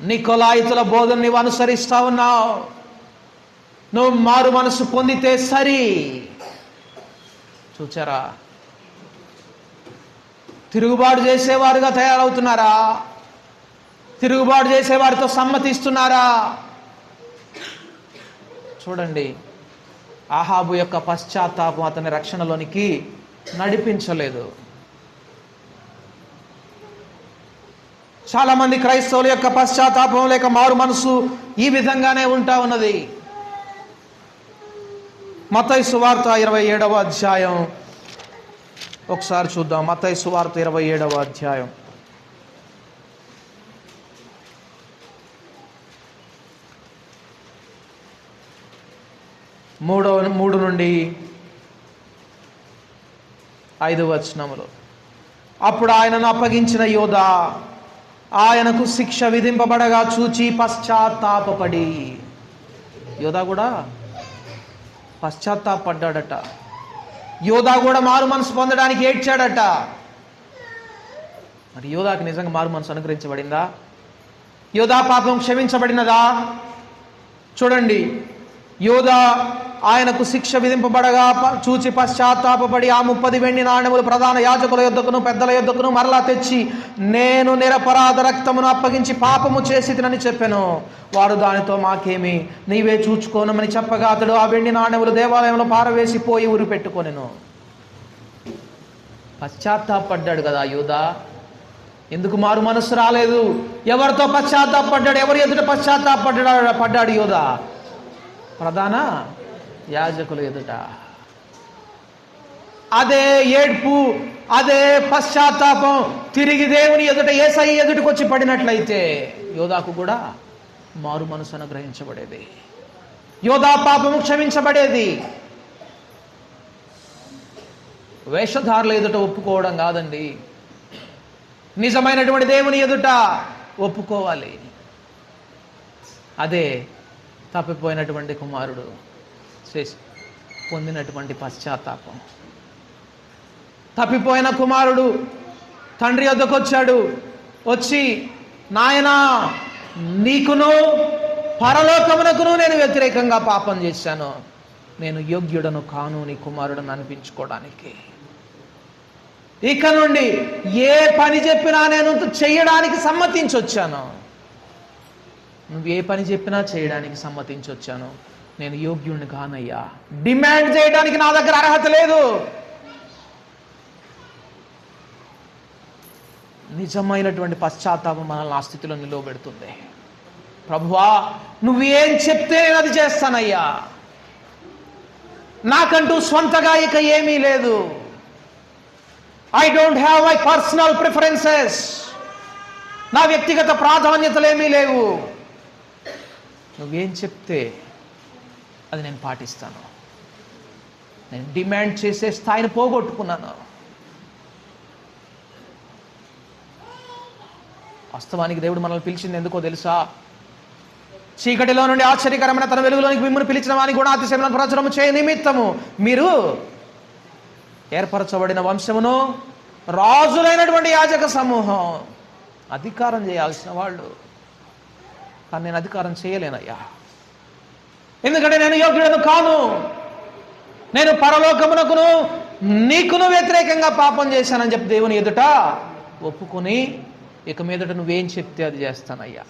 నికొలాయితుల బోధన నీవు అనుసరిస్తా ఉన్నావు. నువ్వు మారు మనసు పొందితే సరి. చూచారా? తిరుగుబాటు చేసేవారుగా తయారవుతున్నారా? తిరుగుబాటు చేసేవారితో సమ్మతిస్తున్నారా? చూడండి, ఆహాబు యొక్క పశ్చాత్తాపం అతని రక్షణలోనికి నడిపించలేదు. చాలా మంది క్రైస్తవుల యొక్క పశ్చాత్తాపం లేక మారు మనసు ఈ విధంగానే ఉంటా ఉన్నది. మత్తయి సువార్త 27వ అధ్యాయం ఒకసారి చూద్దాం. మత్తయి సువార్త 27వ అధ్యాయం 3 నుండి 5 వచనములు. అప్పుడు ఆయనను అప్పగించిన యోధా ఆయనకు శిక్ష విధింపబడగా చూచి పశ్చాత్తాపపడి. యోధా కూడా పశ్చాత్తాపడ్డాడట. యోధా కూడా మారు మనసు పొందడానికి ఏడ్చాడట. మరి యోధాకి నిజంగా మారు మనసు అనుగ్రహించబడిందా? యోధా పాపం క్షమించబడినదా? చూడండి, యోధా ఆయనకు శిక్ష విధింపబడగా చూచి పశ్చాత్తాపడి ఆ 30 వెండి నాణెములు ప్రధాన యాజకుల యొద్దకును పెద్దల యొద్దకును మరలా తెచ్చి, నేను నిరపరాధ రక్తమును అప్పగించి పాపము చేసితినని చెప్పెను. వారు దానితో, మాకేమి, నీవే చూచుకోనమని చెప్పగా అతడు ఆ వెండి నాణెములు దేవాలయంలో పారవేసి పోయి ఉరి పెట్టుకొనెను. పశ్చాత్తాపడ్డాడు కదా యోధా. ఎందుకు మారు మనస్సు రాలేదు? ఎవరితో పశ్చాత్తాపడ్డాడు? ఎవరి ఎదుట పడ్డాడు యోధా? ప్రధాన యాజకుల ఎదుట. అదే ఏడ్పు, అదే పశ్చాత్తాపం తిరిగి దేవుని ఎదుట, యేసయ్య ఎదుటికి వచ్చి పడినట్లయితే యోధాకు కూడా మారు మనసు అనుగ్రహించబడేది. యోధా పాపము క్షమించబడేది. వేషధారుల ఎదుట ఒప్పుకోవడం కాదండి, నిజమైనటువంటి దేవుని ఎదుట ఒప్పుకోవాలి. అదే తప్పిపోయినటువంటి కుమారుడు పొందినటువంటి పశ్చాత్తాపం. తప్పిపోయిన కుమారుడు తండ్రి వద్దకు వచ్చాడు. వచ్చి, నాయనా, నీకును పరలోకమునకును నేను వ్యతిరేకంగా పాపం చేశాను, నేను యోగ్యుడను కాను నీ కుమారుడను అనిపించుకోవడానికి. ఇక నుండి ఏ పని చెప్పినా నేను చేయడానికి సమ్మతించొచ్చాను. నువ్వు ఏ పని చెప్పినా చేయడానికి సమ్మతించొచ్చాను. నేను యోగ్యుడిని కానయ్యా. డిమాండ్ చేయడానికి నా దగ్గర అర్హత లేదు. నిజమైనటువంటి పశ్చాత్తాపం మనల్ని ఆ స్థితిలో నిలవబెడుతుంది. ప్రభువా, నువ్వు ఏం చెప్తే నేను అది చేస్తానయ్యా. నాకంటూ స్వంతగా ఇక ఏమీ లేదు. I don't have my personal preferences. నా వ్యక్తిగత ప్రాధాన్యతలు ఏమీ లేవు. నువ్వేం చెప్తే అది నేను పాటిస్తాను. నేను డిమాండ్ చేసే స్థాయిని పోగొట్టుకున్నాను. వాస్తవానికి దేవుడు మనల్ని పిలిచింది ఎందుకో తెలుసా? చీకటిలో నుండి ఆశ్చర్యకరమైన తన వెలుగులోనికి మిమ్మల్ని పిలిచిన వాని గుణాతిశయములను ప్రచురము చేయ నిమిత్తము మీరు ఏర్పరచబడిన వంశమును, రాజులైనటువంటి యాజక సమూహం, అధికారం చేయాల్సిన వాళ్ళు. కానీ నేను అధికారం చేయలేనయ్యా, ఎందుకంటే నేను యోగ్యుడను కాను. నేను పరలోకమునకును నీకును వ్యతిరేకంగా పాపం చేశానని చెప్పి దేవుని ఎదుట ఒప్పుకొని, ఇక మీదట నువ్వేం చెప్తే అది చేస్తానయ్యా.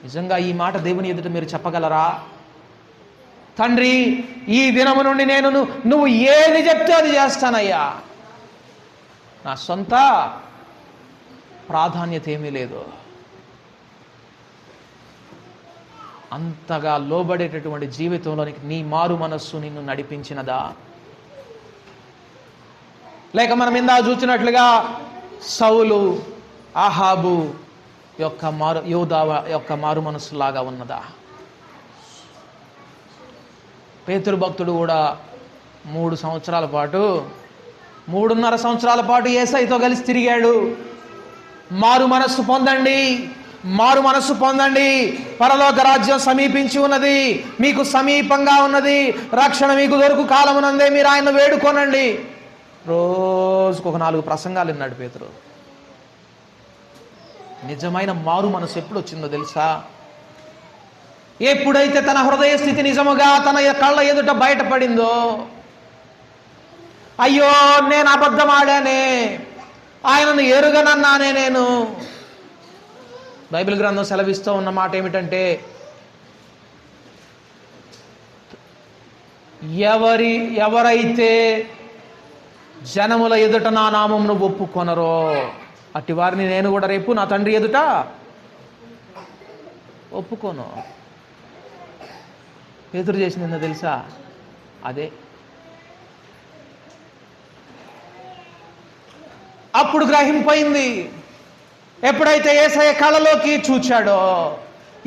నిజంగా ఈ మాట దేవుని ఎదుట మీరు చెప్పగలరా? తండ్రి, ఈ దినము నుండి నేను నువ్వు ఏది చెప్తే అది చేస్తానయ్యా. నా సొంత ప్రాధాన్యత ఏమీ లేదు. అంతగా లోబడేటటువంటి జీవితంలోనికి నీ మారు మనస్సు నిన్ను నడిపించినదా? లేక మనం ఇందా చూసినట్లుగా సౌలు, ఆహాబు యోధా యొక్క మారు మనస్సులాగా ఉన్నదా? పేతురు భక్తుడు కూడా 3.5 సంవత్సరాల పాటు యేసయ్యతో కలిసి తిరిగాడు. మారు మనస్సు పొందండి, మారు మనస్సు పొందండి, పరలోక రాజ్యం సమీపించి ఉన్నది, మీకు సమీపంగా ఉన్నది, రక్షణ మీకు దొరుకు కాలమునందే మీరు ఆయన వేడుకోనండి. రోజుకు 4 ప్రసంగాలు విన్నాడు పేతురు. నిజమైన మారు మనసు ఎప్పుడు వచ్చిందో తెలుసా? ఎప్పుడైతే తన హృదయ స్థితి నిజముగా తన కళ్ళ ఎదుట బయటపడిందో, అయ్యో నేను అబద్ధం ఆడానే, ఆయనను ఎరుగనన్నానే నేను. బైబిల్ గ్రంథం సెలవిస్తూ ఉన్న మాట ఏమిటంటే, ఎవరైతే జనముల ఎదుట నా నామమును ఒప్పుకొనరో అట్టి వారిని నేను కూడా రేపు నా తండ్రి ఎదుట ఒప్పుకోను. పేతురు చేసింది తెలుసా? అదే. అప్పుడు గ్రహింపైంది. ఎప్పుడైతే యేసయ్య కళ్ళలోకి చూచాడో,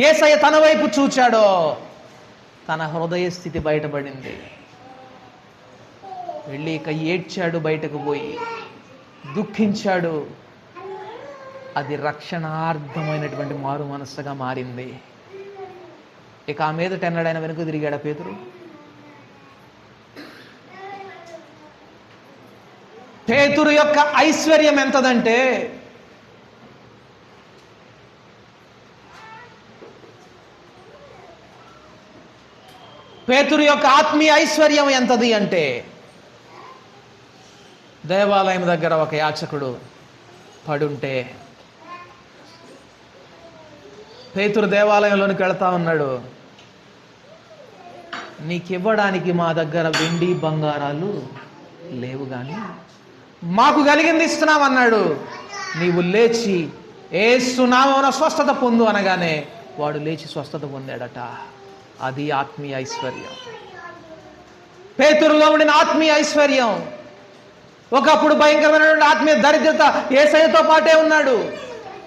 యేసయ్య తన వైపు చూచాడో, తన హృదయ స్థితి బయటపడింది. వెళ్ళి ఇక ఏడ్చాడు, బయటకు పోయి దుఃఖించాడు. అది రక్షణార్థమైనటువంటి మారు మనస్సుగా మారింది. ఇక ఆ మీద టెన్నడైన వెనుక తిరిగాడా పేతురు? పేతురు యొక్క ఐశ్వర్యం ఎంతదంటే, పేతురు యొక్క ఆత్మీయ ఐశ్వర్యం ఎంతది అంటే, దేవాలయం దగ్గర ఒక యాచకుడు పడుంటే పేతురు దేవాలయంలోనికి వెళ్తా ఉన్నాడు. నీకివ్వడానికి మా దగ్గర వెండి బంగారాలు లేవు, కానీ మాకు కలిగింది ఇస్తున్నామన్నాడు. నీవు లేచి యేసు నామమున స్వస్థత పొందు అనగానే వాడు లేచి స్వస్థత పొందాడట. అది ఆత్మీయ ఐశ్వర్యం. పేతురులో ఉండిన ఆత్మీయ ఐశ్వర్యం. ఒకప్పుడు భయంకరమైనటువంటి ఆత్మీయ దరిద్రత. యేసయ్యతో పాటే ఉన్నాడు,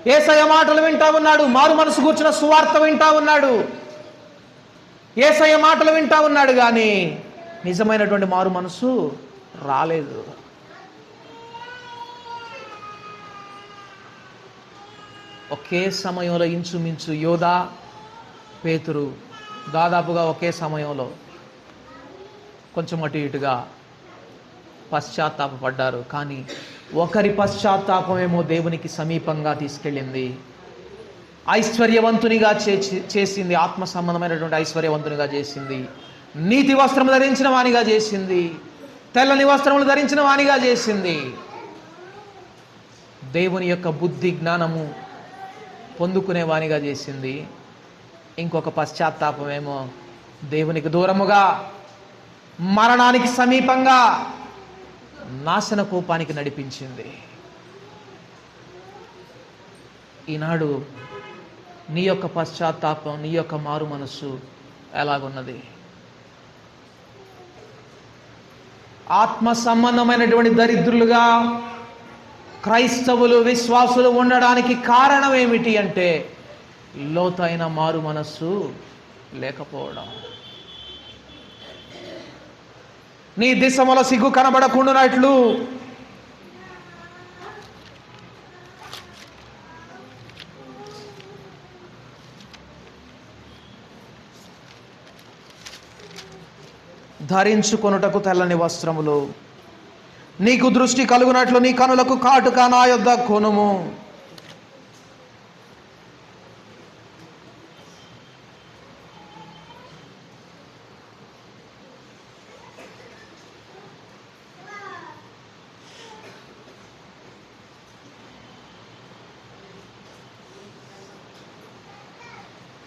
యేసయ్య మాటలు వింటా ఉన్నాడు, మారు మనసు కూర్చున్న సువార్త వింటా ఉన్నాడు, యేసయ్య మాటలు వింటా ఉన్నాడు, కానీ నిజమైనటువంటి మారు మనసు రాలేదు. ఒకే సమయంలో ఇంచుమించు యోధా, పేతురు దాదాపుగా ఒకే సమయంలో కొంచెం అటు ఇటుగా పశ్చాత్తాపడ్డారు. కానీ ఒకరి పశ్చాత్తాపమేమో దేవునికి సమీపంగా తీసుకెళ్ళింది, ఐశ్వర్యవంతునిగా చేసింది, ఆత్మ సంబంధమైనటువంటి ఐశ్వర్యవంతునిగా చేసింది, నీతి వస్త్రము ధరించిన వానిగా చేసింది, తెల్లని వస్త్రములు ధరించిన వానిగా చేసింది. దేవుని యొక్క బుద్ధి జ్ఞానము పొందుకునే వానిగా చేసింది. ఇంకొక పశ్చాత్తాపమేమో దేవునికి దూరముగా, మరణానికి సమీపంగా, నాశన కోపానికి నడిపించింది. ఈనాడు నీ యొక్క పశ్చాత్తాపం, నీ యొక్క మారు మనస్సు ఎలాగున్నది? ఆత్మ సంబంధమైనటువంటి దరిద్రులుగా క్రైస్తవులు, విశ్వాసులు ఉండడానికి కారణం ఏమిటి అంటే, లోతైన మారు మనస్సు లేకపోవడం. నీ దిశముల సిగ్గు కనబడకుండానట్లు ధరించుకొనుటకు తెల్లని వస్త్రములు, నీకు దృష్టి కలుగునట్లు నీ కనులకు కాటుక నా యొద్ద కొనుము.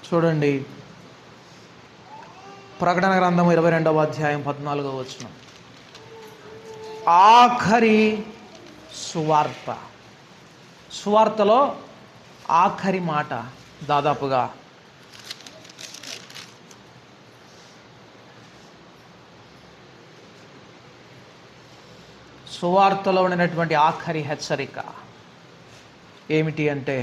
చూడండి, ప్రకటన గ్రంథం 22వ అధ్యాయం 14వ వచనం. ఆఖరి సువార్త, సువార్తలో ఆఖరి మాట దాదాపుగా సువార్తలో ఉండినటువంటి ఆఖరి హెచ్చరిక ఏమిటి అంటే,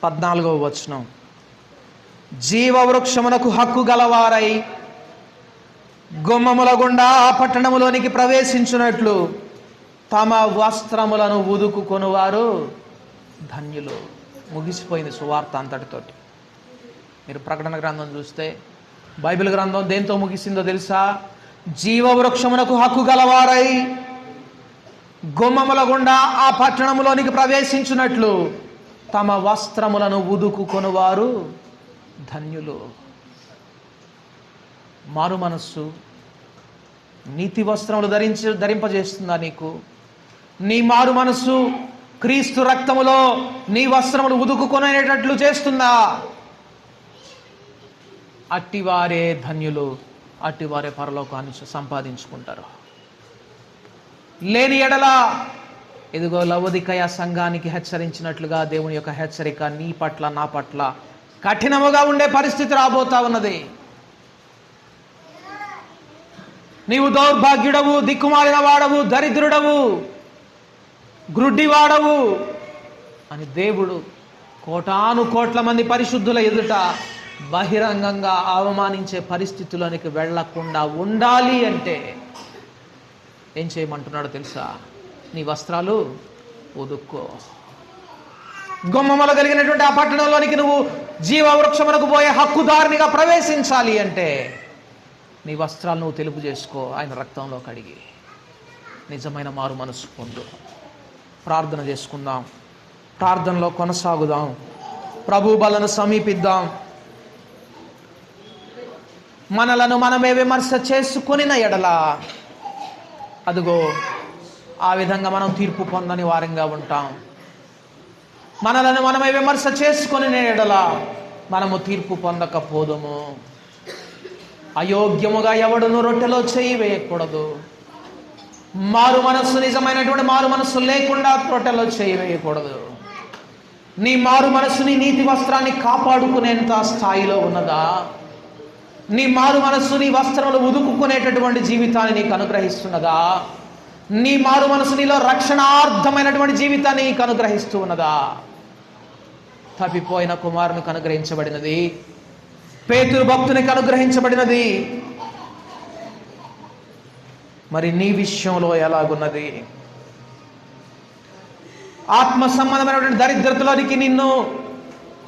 14వ వచనం. జీవవృక్షమునకు హక్కు గలవారై గుమ్మముల గుండా ఆ పట్టణములోనికి ప్రవేశించున్నట్లు తమ వస్త్రములను ఉదుకుకొనువారు ధన్యులు. ముగిసిపోయింది సువార్త అంతటితోటి. మీరు ప్రకటన గ్రంథం చూస్తే బైబిల్ గ్రంథం దేంతో ముగిసిందో తెలుసా? జీవవృక్షమునకు హక్కు గలవారై గుమ్మముల గుండా ఆ పట్టణములోనికి ప్రవేశించున్నట్లు తమ వస్త్రములను ఉదుకుకొనువారు ధన్యులు. మారు మనస్సు నీతి వస్త్రములు ధరింపజేస్తుందా నీకు? నీ మారు మనస్సు క్రీస్తు రక్తములో నీ వస్త్రములు ఉదుకుకొనేటట్లు చేస్తుందా? అట్టివారే ధన్యులు, అట్టివారే పరలోకాన్ని సంపాదించుకుంటారు. లేని ఎడల ఇదిగో లవోదికయ సంఘానికి హెచ్చరించినట్లుగా దేవుని యొక్క హెచ్చరిక నీ పట్ల, నా పట్ల కఠినముగా ఉండే పరిస్థితి రాబోతా ఉన్నది. నీవు దౌర్భాగ్యుడవు, దిక్కుమాలిన వాడవు, దరిద్రుడవు, గ్రుడ్డివాడవు అని దేవుడు కోటాను కోట్ల మంది పరిశుద్ధుల ఎదుట బహిరంగంగా అవమానించే పరిస్థితుల్లోనికి వెళ్లకుండా ఉండాలి అంటే ఏం చేయమంటున్నాడో తెలుసా? నీ వస్త్రాలు ఉదుక్కో. గుమ్మములు కలిగినటువంటి ఆ పట్టణంలోనికి నువ్వు జీవవృక్షమునకు పోయే హక్కుదారునిగా ప్రవేశించాలి అంటే నీ వస్త్రాలు నువ్వు తెలుపు చేసుకో, ఆయన రక్తంలో కడిగి నిజమైన మారు మనసు పొందు. ప్రార్థన చేసుకుందాం, ప్రార్థనలో కొనసాగుదాం, ప్రభు బలను సమీపిద్దాం. మనలను మనమే విమర్శ చేసుకొనిన ఎడల అదిగో ఆ విధంగా మనం తీర్పు పొందని వారంగా ఉంటాం. మనలను మనమే విమర్శ చేసుకొని ఎడల మనము తీర్పు పొందకపోదుము. అయోగ్యముగా ఎవడును రొట్టెలో చేయి వేయకూడదు. మారు మనస్సు, నిజమైనటువంటి మారు మనస్సు లేకుండా రొట్టెలో చేయి వేయకూడదు. నీ మారు మనస్సు నీ నీతి వస్త్రాన్ని కాపాడుకునేంత స్థాయిలో ఉన్నదా? నీ మారు మనస్సు నీ వస్త్రములు ఉదుకుకునేటటువంటి జీవితాన్ని నీకు అనుగ్రహిస్తున్నదా? నీ మారు మనసు నీలో రక్షణార్థమైనటువంటి జీవితాన్ని నీకు అనుగ్రహిస్తూ ఉన్నదా? తప్పిపోయిన కుమారునికి అనుగ్రహించబడినది, పేతురు భక్తునికి అనుగ్రహించబడినది. మరి నీ విషయంలో ఎలాగున్నది? ఆత్మ సంబంధమైనటువంటి దరిద్రతలోనికి నిన్ను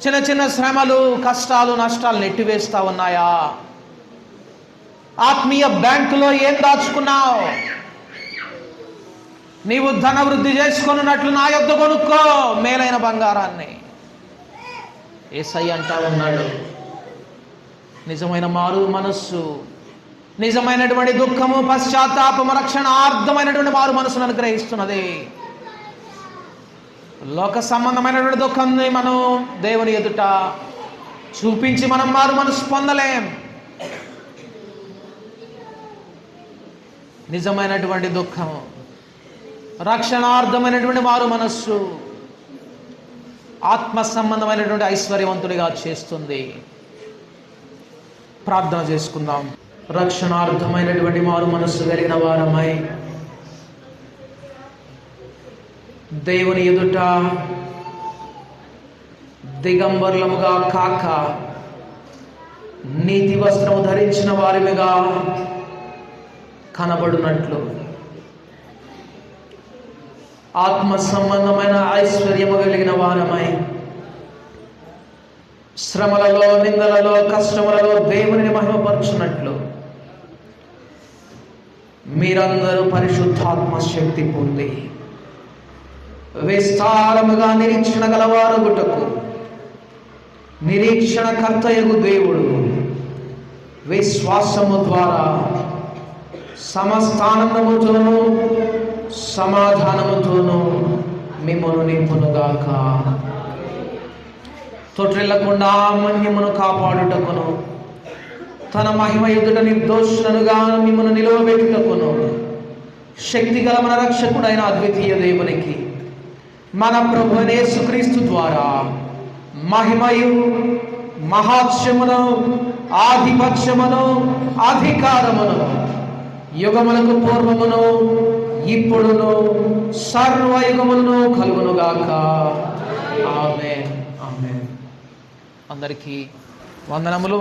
చిన్న చిన్న శ్రమలు, కష్టాలు, నష్టాలు నెట్టివేస్తా ఉన్నాయా? ఆత్మీయ బ్యాంకులో ఏం దాచుకున్నావు? నీవు ధన వృద్ధి చేసుకున్నట్లు నా యొద్ద కొనుక్కో మేలైన బంగారాన్ని. యేసయ్య అంటా ఉన్నాడు, నిజమైన మారు మనస్సు, నిజమైనటువంటి దుఃఖము, పశ్చాత్తాపము, రక్షణార్థమైనటువంటి మారు మనస్సును అనుగ్రహిస్తున్నది. లోక సంబంధమైనటువంటి దుఃఖాన్ని మనం దేవుని ఎదుట చూపించి మనం మారు మనసు పొందలేం. నిజమైనటువంటి దుఃఖము, రక్షణార్థమైనటువంటి మారు మనస్సు ఆత్మ సంబంధమైనటువంటి ఐశ్వర్యవంతుడిగా చేస్తుంది. ప్రార్థన చేసుకుందాం. రక్షణార్థమైనటువంటి మారు మనస్సు కలిగిన వారమై దేవుని ఎదుట దిగంబరులముగా కాక నీతి వస్త్రము ధరించిన వారిగా కనబడునట్లు ఆత్మ సంబంధమైన ఐశ్వర్యము కలిగిన వారమై శ్రమలలో, నిందలలో, కష్టములలో దేవుని మహిమపరచునట్లు మీరందరూ పరిశుద్ధాత్మ శక్తి పొంది విస్తారముగా నిరీక్షణ గలవారుగుటకు నిరీక్షణ కర్తయగు దేవుడు విశ్వాసము ద్వారా సమస్తానందముతోనూ సమాధానముతోనూ మిమ్మల్ని నింపునుగాక. తొట్టిల్లకుండా మన్యమును కాపాడుటకును తన మహిమ ఎదుట నిర్దోషులనుగా మిమ్మల్ని నిలువబెట్టుటకును శక్తి గల మన రక్షకుడైన అద్వితీయ దేవునికి మన ప్రభు యేసుక్రీస్తు ద్వారా మహిమయు, మహాత్మ్యమును, ఆధిపత్యమును, అధికారమును యుగములకు పూర్వమును ఇప్పుడును సర్వయుగములను కలుగునుగాక. ఆమేన్. ఆమేన్. అందరికీ వందనములు.